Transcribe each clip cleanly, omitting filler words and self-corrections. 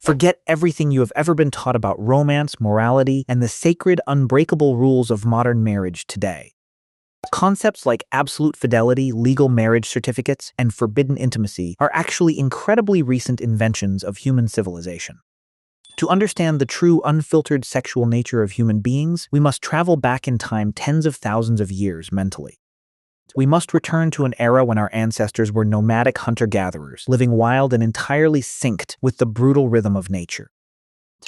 Forget everything you have ever been taught about romance, morality, and the sacred, unbreakable rules of modern marriage today. Concepts like absolute fidelity, legal marriage certificates, and forbidden intimacy are actually incredibly recent inventions of human civilization. To understand the true, unfiltered sexual nature of human beings, we must travel back in time tens of thousands of years mentally. We must return to an era when our ancestors were nomadic hunter-gatherers, living wild and entirely synced with the brutal rhythm of nature.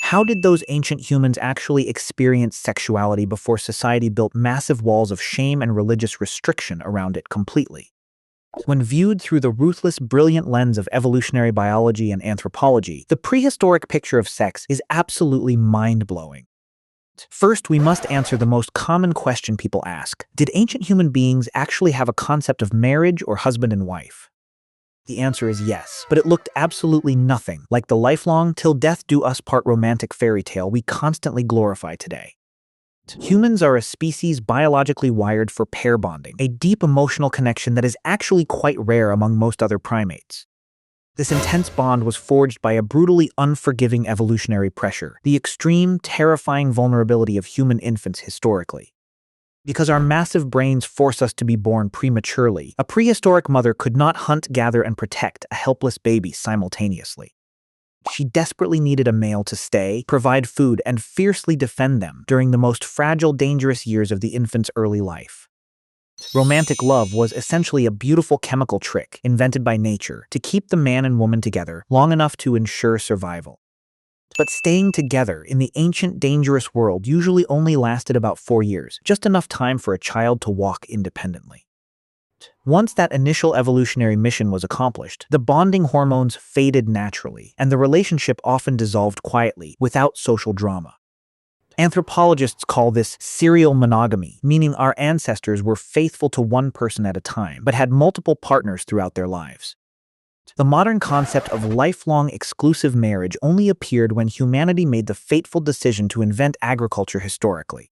How did those ancient humans actually experience sexuality before society built massive walls of shame and religious restriction around it completely? When viewed through the ruthless, brilliant lens of evolutionary biology and anthropology, the prehistoric picture of sex is absolutely mind-blowing. First, we must answer the most common question people ask. Did ancient human beings actually have a concept of marriage or husband and wife? The answer is yes, but it looked absolutely nothing like the lifelong, till death do us part romantic fairy tale we constantly glorify today. Humans are a species biologically wired for pair bonding, a deep emotional connection that is actually quite rare among most other primates. This intense bond was forged by a brutally unforgiving evolutionary pressure, the extreme, terrifying vulnerability of human infants historically. Because our massive brains force us to be born prematurely, a prehistoric mother could not hunt, gather, and protect a helpless baby simultaneously. She desperately needed a male to stay, provide food, and fiercely defend them during the most fragile, dangerous years of the infant's early life. Romantic love was essentially a beautiful chemical trick invented by nature to keep the man and woman together long enough to ensure survival. But staying together in the ancient, dangerous world usually only lasted about 4 years, just enough time for a child to walk independently. Once that initial evolutionary mission was accomplished, the bonding hormones faded naturally, and the relationship often dissolved quietly, without social drama. Anthropologists call this serial monogamy, meaning our ancestors were faithful to one person at a time, but had multiple partners throughout their lives. The modern concept of lifelong exclusive marriage only appeared when humanity made the fateful decision to invent agriculture historically.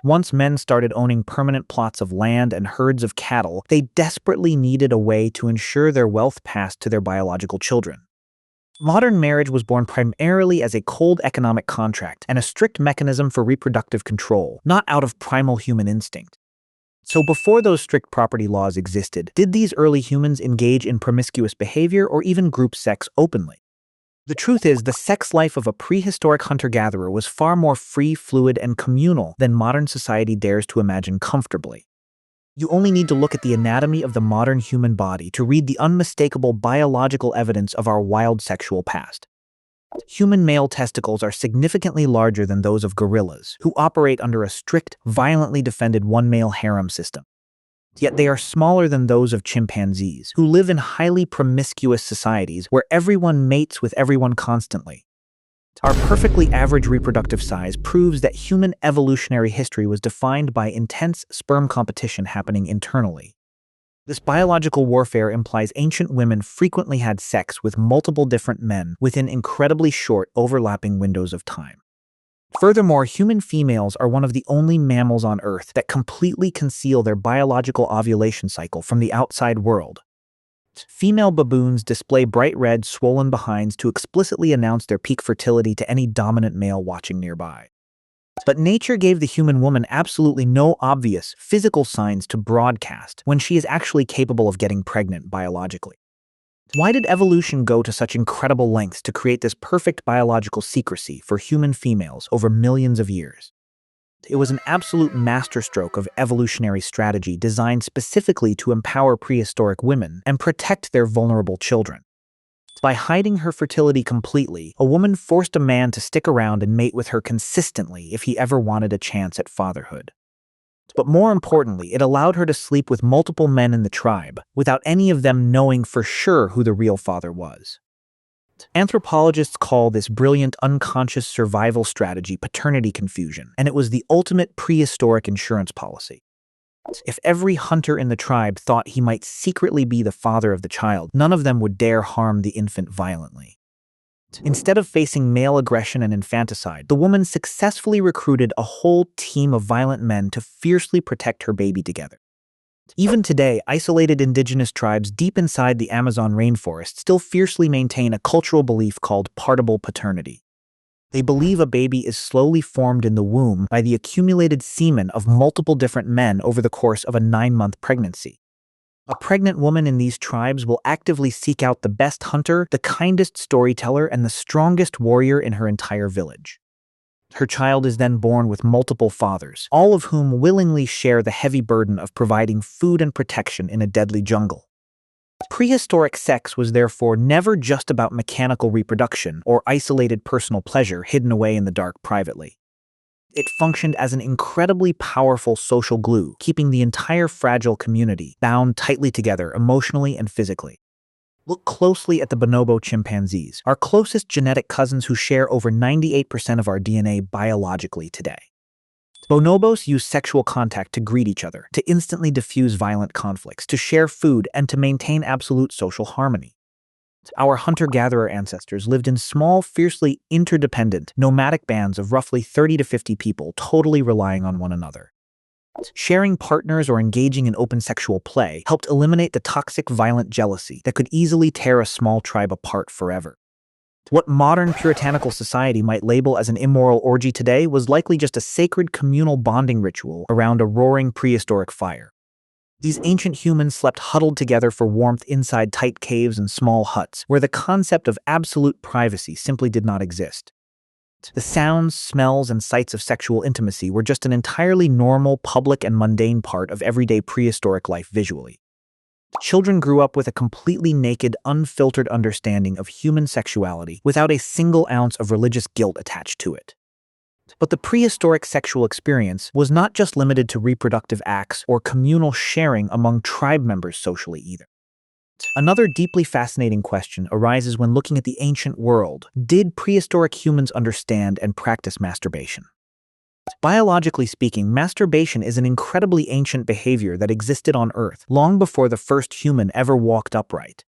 Once men started owning permanent plots of land and herds of cattle, they desperately needed a way to ensure their wealth passed to their biological children. Modern marriage was born primarily as a cold economic contract and a strict mechanism for reproductive control, not out of primal human instinct. So before those strict property laws existed, did these early humans engage in promiscuous behavior or even group sex openly? The truth is, the sex life of a prehistoric hunter-gatherer was far more free, fluid, and communal than modern society dares to imagine comfortably. You only need to look at the anatomy of the modern human body to read the unmistakable biological evidence of our wild sexual past. Human male testicles are significantly larger than those of gorillas, who operate under a strict, violently defended one-male harem system. Yet they are smaller than those of chimpanzees, who live in highly promiscuous societies where everyone mates with everyone constantly. Our perfectly average reproductive size proves that human evolutionary history was defined by intense sperm competition happening internally. This biological warfare implies ancient women frequently had sex with multiple different men within incredibly short, overlapping windows of time. Furthermore, human females are one of the only mammals on Earth that completely conceal their biological ovulation cycle from the outside world. Female baboons display bright red, swollen behinds to explicitly announce their peak fertility to any dominant male watching nearby. But nature gave the human woman absolutely no obvious physical signs to broadcast when she is actually capable of getting pregnant biologically. Why did evolution go to such incredible lengths to create this perfect biological secrecy for human females over millions of years? It was an absolute masterstroke of evolutionary strategy designed specifically to empower prehistoric women and protect their vulnerable children. By hiding her fertility completely, a woman forced a man to stick around and mate with her consistently if he ever wanted a chance at fatherhood. But more importantly, it allowed her to sleep with multiple men in the tribe, without any of them knowing for sure who the real father was. Anthropologists call this brilliant unconscious survival strategy paternity confusion, and it was the ultimate prehistoric insurance policy. If every hunter in the tribe thought he might secretly be the father of the child, none of them would dare harm the infant violently. Instead of facing male aggression and infanticide, the woman successfully recruited a whole team of violent men to fiercely protect her baby together. Even today, isolated indigenous tribes deep inside the Amazon rainforest still fiercely maintain a cultural belief called partible paternity. They believe a baby is slowly formed in the womb by the accumulated semen of multiple different men over the course of a 9-month pregnancy. A pregnant woman in these tribes will actively seek out the best hunter, the kindest storyteller, and the strongest warrior in her entire village. Her child is then born with multiple fathers, all of whom willingly share the heavy burden of providing food and protection in a deadly jungle. Prehistoric sex was therefore never just about mechanical reproduction or isolated personal pleasure hidden away in the dark privately. It functioned as an incredibly powerful social glue, keeping the entire fragile community bound tightly together emotionally and physically. Look closely at the bonobo chimpanzees, our closest genetic cousins who share over 98% of our DNA biologically today. Bonobos use sexual contact to greet each other, to instantly diffuse violent conflicts, to share food, and to maintain absolute social harmony. Our hunter-gatherer ancestors lived in small, fiercely interdependent, nomadic bands of roughly 30 to 50 people, totally relying on one another. Sharing partners or engaging in open sexual play helped eliminate the toxic, violent jealousy that could easily tear a small tribe apart forever. What modern puritanical society might label as an immoral orgy today was likely just a sacred communal bonding ritual around a roaring prehistoric fire. These ancient humans slept huddled together for warmth inside tight caves and small huts, where the concept of absolute privacy simply did not exist. The sounds, smells, and sights of sexual intimacy were just an entirely normal, public, and mundane part of everyday prehistoric life visually. Children grew up with a completely naked, unfiltered understanding of human sexuality without a single ounce of religious guilt attached to it. But the prehistoric sexual experience was not just limited to reproductive acts or communal sharing among tribe members socially either. Another deeply fascinating question arises when looking at the ancient world. Did prehistoric humans understand and practice masturbation? Biologically speaking, masturbation is an incredibly ancient behavior that existed on Earth long before the first human ever walked upright.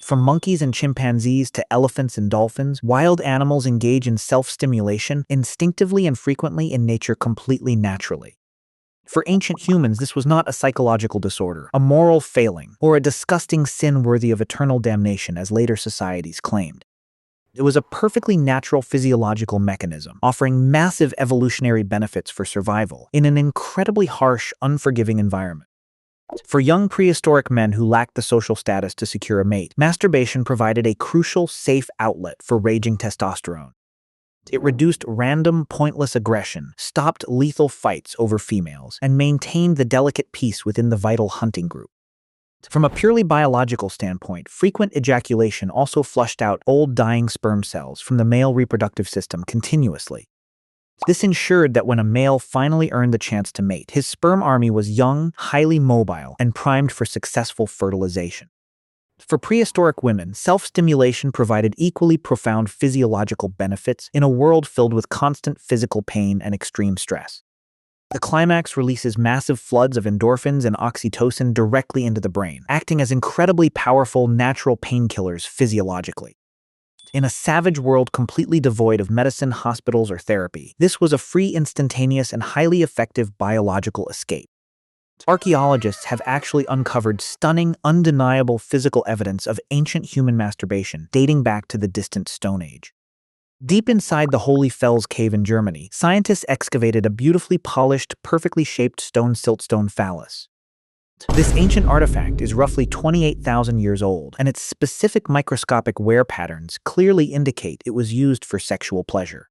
From monkeys and chimpanzees to elephants and dolphins, wild animals engage in self-stimulation instinctively and frequently in nature completely naturally. For ancient humans, this was not a psychological disorder, a moral failing, or a disgusting sin worthy of eternal damnation as later societies claimed. It was a perfectly natural physiological mechanism, offering massive evolutionary benefits for survival in an incredibly harsh, unforgiving environment. For young prehistoric men who lacked the social status to secure a mate, masturbation provided a crucial, safe outlet for raging testosterone. It reduced random, pointless aggression, stopped lethal fights over females, and maintained the delicate peace within the vital hunting group. From a purely biological standpoint, frequent ejaculation also flushed out old dying sperm cells from the male reproductive system continuously. This ensured that when a male finally earned the chance to mate, his sperm army was young, highly mobile, and primed for successful fertilization. For prehistoric women, self-stimulation provided equally profound physiological benefits in a world filled with constant physical pain and extreme stress. The climax releases massive floods of endorphins and oxytocin directly into the brain, acting as incredibly powerful natural painkillers physiologically. In a savage world completely devoid of medicine, hospitals, or therapy, this was a free, instantaneous, and highly effective biological escape. Archaeologists have actually uncovered stunning, undeniable physical evidence of ancient human masturbation dating back to the distant Stone Age. Deep inside the Holy Fels cave in Germany, scientists excavated a beautifully polished, perfectly shaped stone siltstone phallus. This ancient artifact is roughly 28,000 years old, and its specific microscopic wear patterns clearly indicate it was used for sexual pleasure.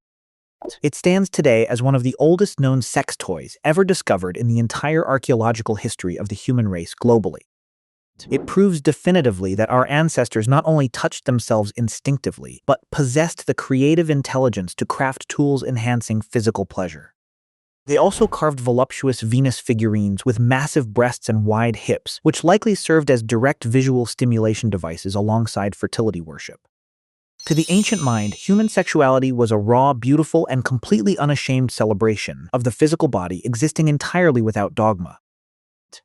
It stands today as one of the oldest known sex toys ever discovered in the entire archaeological history of the human race globally. It proves definitively that our ancestors not only touched themselves instinctively, but possessed the creative intelligence to craft tools enhancing physical pleasure. They also carved voluptuous Venus figurines with massive breasts and wide hips, which likely served as direct visual stimulation devices alongside fertility worship. To the ancient mind, human sexuality was a raw, beautiful, and completely unashamed celebration of the physical body existing entirely without dogma.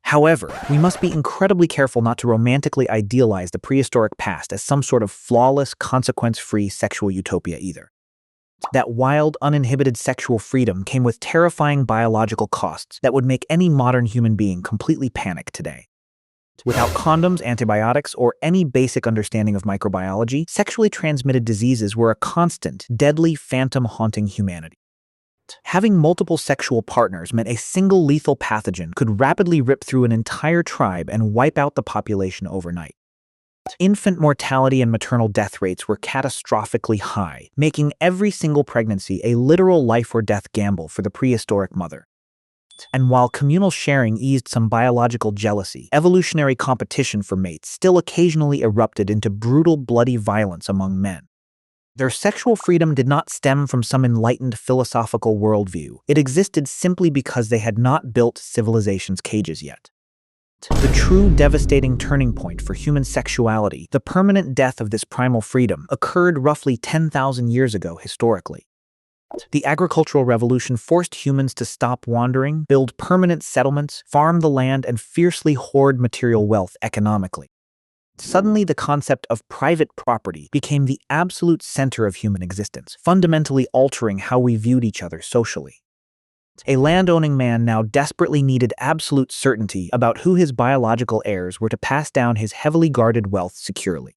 However, we must be incredibly careful not to romantically idealize the prehistoric past as some sort of flawless, consequence-free sexual utopia either. That wild, uninhibited sexual freedom came with terrifying biological costs that would make any modern human being completely panic today. Without condoms, antibiotics, or any basic understanding of microbiology, sexually transmitted diseases were a constant, deadly phantom haunting humanity. Having multiple sexual partners meant a single lethal pathogen could rapidly rip through an entire tribe and wipe out the population overnight. Infant mortality and maternal death rates were catastrophically high, making every single pregnancy a literal life or death gamble for the prehistoric mother. And while communal sharing eased some biological jealousy, evolutionary competition for mates still occasionally erupted into brutal, bloody violence among men. Their sexual freedom did not stem from some enlightened philosophical worldview. It existed simply because they had not built civilization's cages yet. The true devastating turning point for human sexuality, the permanent death of this primal freedom, occurred roughly 10,000 years ago historically. The agricultural revolution forced humans to stop wandering, build permanent settlements, farm the land, and fiercely hoard material wealth economically. Suddenly, the concept of private property became the absolute center of human existence, fundamentally altering how we viewed each other socially. A land-owning man now desperately needed absolute certainty about who his biological heirs were to pass down his heavily guarded wealth securely.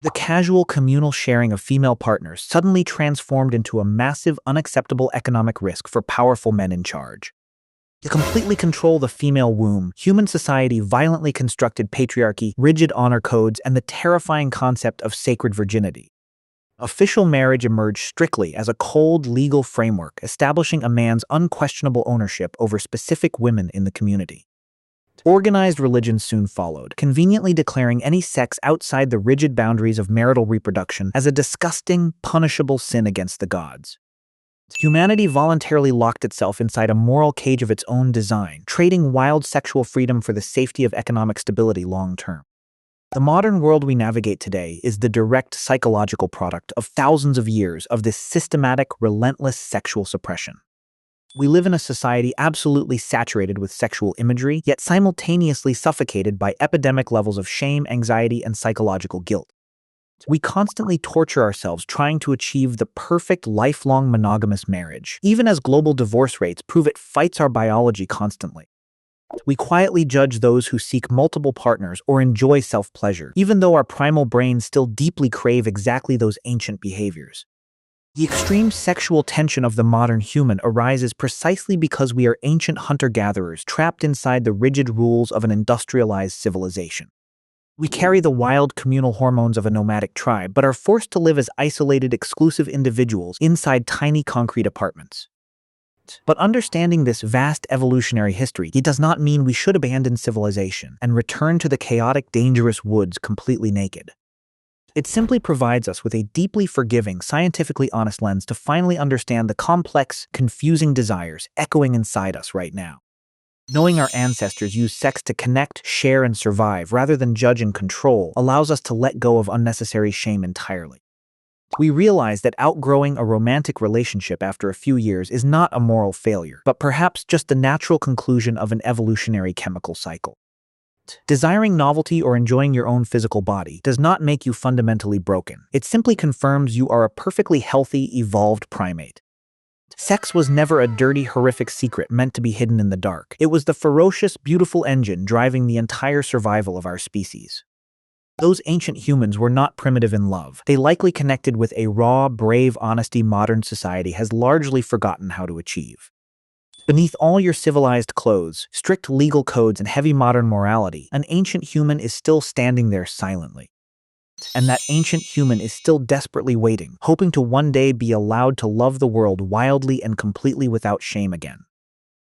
The casual communal sharing of female partners suddenly transformed into a massive, unacceptable economic risk for powerful men in charge. To completely control the female womb, human society violently constructed patriarchy, rigid honor codes, and the terrifying concept of sacred virginity. Official marriage emerged strictly as a cold, legal framework, establishing a man's unquestionable ownership over specific women in the community. Organized religion soon followed, conveniently declaring any sex outside the rigid boundaries of marital reproduction as a disgusting, punishable sin against the gods. Humanity voluntarily locked itself inside a moral cage of its own design, trading wild sexual freedom for the safety of economic stability long-term. The modern world we navigate today is the direct psychological product of thousands of years of this systematic, relentless sexual suppression. We live in a society absolutely saturated with sexual imagery, yet simultaneously suffocated by epidemic levels of shame, anxiety, and psychological guilt. We constantly torture ourselves trying to achieve the perfect lifelong monogamous marriage, even as global divorce rates prove it fights our biology constantly. We quietly judge those who seek multiple partners or enjoy self-pleasure, even though our primal brains still deeply crave exactly those ancient behaviors. The extreme sexual tension of the modern human arises precisely because we are ancient hunter-gatherers trapped inside the rigid rules of an industrialized civilization. We carry the wild communal hormones of a nomadic tribe, but are forced to live as isolated, exclusive individuals inside tiny concrete apartments. But understanding this vast evolutionary history, it does not mean we should abandon civilization and return to the chaotic, dangerous woods completely naked. It simply provides us with a deeply forgiving, scientifically honest lens to finally understand the complex, confusing desires echoing inside us right now. Knowing our ancestors used sex to connect, share, and survive rather than judge and control allows us to let go of unnecessary shame entirely. We realize that outgrowing a romantic relationship after a few years is not a moral failure, but perhaps just the natural conclusion of an evolutionary chemical cycle. Desiring novelty or enjoying your own physical body does not make you fundamentally broken. It simply confirms you are a perfectly healthy, evolved primate. Sex was never a dirty, horrific secret meant to be hidden in the dark. It was the ferocious, beautiful engine driving the entire survival of our species. Those ancient humans were not primitive in love. They likely connected with a raw, brave honesty modern society has largely forgotten how to achieve. Beneath all your civilized clothes, strict legal codes, and heavy modern morality, an ancient human is still standing there silently. And that ancient human is still desperately waiting, hoping to one day be allowed to love the world wildly and completely without shame again.